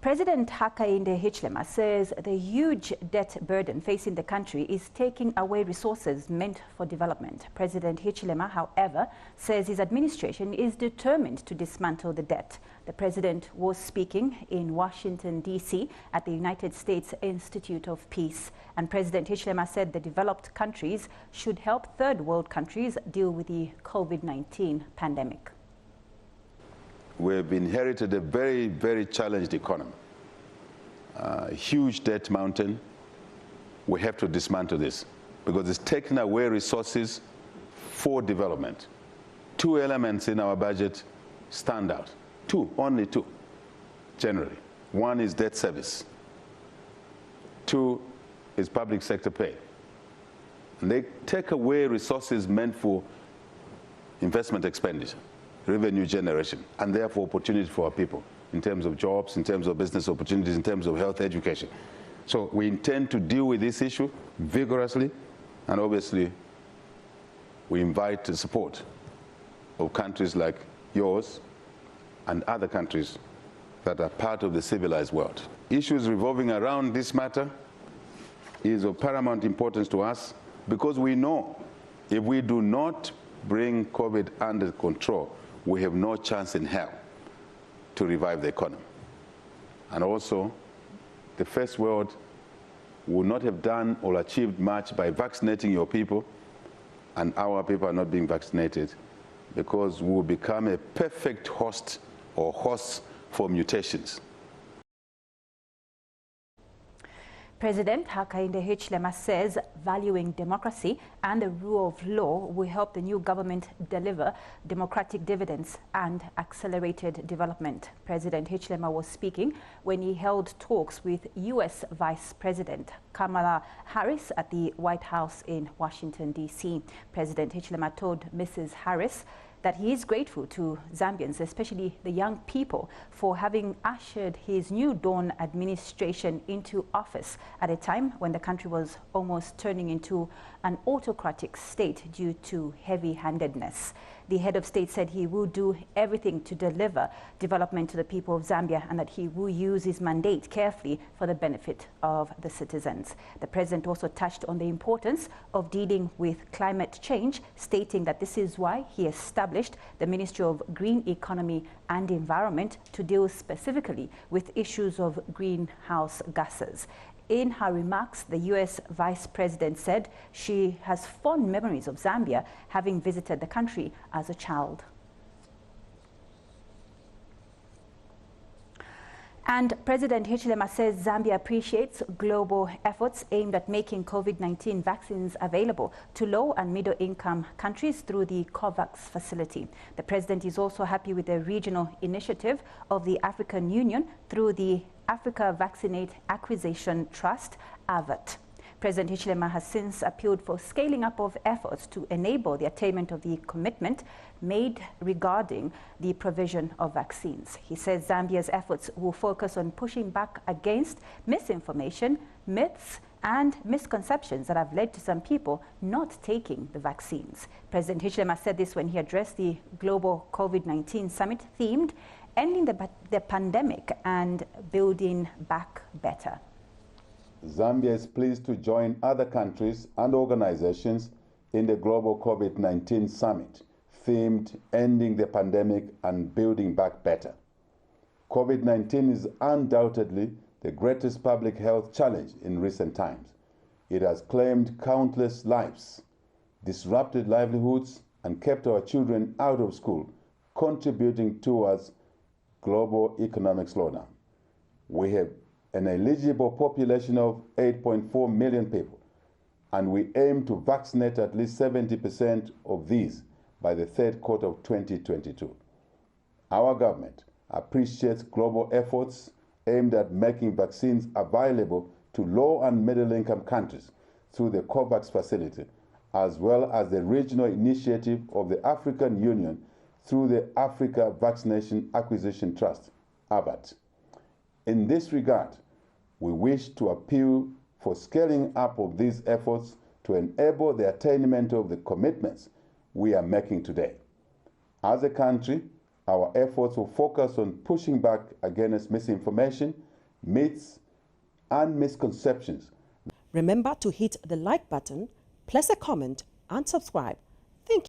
President Hakainde Hichilema says the huge debt burden facing the country is taking away resources meant for development. President Hichilema, however, says his administration is determined to dismantle the debt. The president was speaking in Washington, D.C. at the United States Institute of Peace. And President Hichilema said the developed countries should help third world countries deal with the COVID-19 pandemic. We've inherited a very, very challenged economy. A huge debt mountain. We have to dismantle this because it's taking away resources for development. Two elements in our budget stand out. Only two, generally. One is debt service. Two is public sector pay. And they take away resources meant for investment expenditure, revenue generation, and therefore opportunity for our people in terms of jobs, in terms of business opportunities, in terms of health education. So we intend to deal with this issue vigorously, and obviously we invite the support of countries like yours and other countries that are part of the civilized world. Issues revolving around this matter is of paramount importance to us because we know if we do not bring COVID under control, we have no chance in hell to revive the economy. And also, the first world would not have done or achieved much by vaccinating your people, and our people are not being vaccinated because we will become a perfect host or hosts for mutations. President Hakainde Hichilema says valuing democracy and the rule of law will help the new government deliver democratic dividends and accelerated development. President Hichilema was speaking when he held talks with U.S. Vice President Kamala Harris at the White House in Washington, D.C. President Hichilema told Mrs. Harris that he is grateful to Zambians, especially the young people, for having ushered his new dawn administration into office at a time when the country was almost turning into an autocratic state due to heavy-handedness. The head of state said he will do everything to deliver development to the people of Zambia and that he will use his mandate carefully for the benefit of the citizens. The president also touched on the importance of dealing with climate change, stating that this is why he established the Ministry of Green Economy and Environment to deal specifically with issues of greenhouse gases. In her remarks, the U.S. Vice President said she has fond memories of Zambia, having visited the country as a child. And President Hichilema says Zambia appreciates global efforts aimed at making COVID-19 vaccines available to low and middle income countries through the COVAX facility. The president is also happy with the regional initiative of the African Union through the Africa Vaccinate Acquisition Trust, AVAT. President Hichilema has since appealed for scaling up of efforts to enable the attainment of the commitment made regarding the provision of vaccines. He says Zambia's efforts will focus on pushing back against misinformation, myths, and misconceptions that have led to some people not taking the vaccines. President Hichilema said this when he addressed the Global COVID-19 Summit themed Ending the Pandemic and Building Back Better. Zambia is pleased to join other countries and organizations in the Global COVID-19 Summit, themed Ending the Pandemic and Building Back Better. COVID-19 is undoubtedly the greatest public health challenge in recent times. It has claimed countless lives, disrupted livelihoods, and kept our children out of school, contributing towards global economic slowdown. We have an eligible population of 8.4 million people, and we aim to vaccinate at least 70% of these by the third quarter of 2022. Our government appreciates global efforts aimed at making vaccines available to low and middle income countries through the COVAX facility, as well as the regional initiative of the African Union through the Africa Vaccination Acquisition Trust, AVAT. In this regard, we wish to appeal for scaling up of these efforts to enable the attainment of the commitments we are making today. As a country, our efforts will focus on pushing back against misinformation myths and misconceptions. Remember to hit the like button, place a comment and subscribe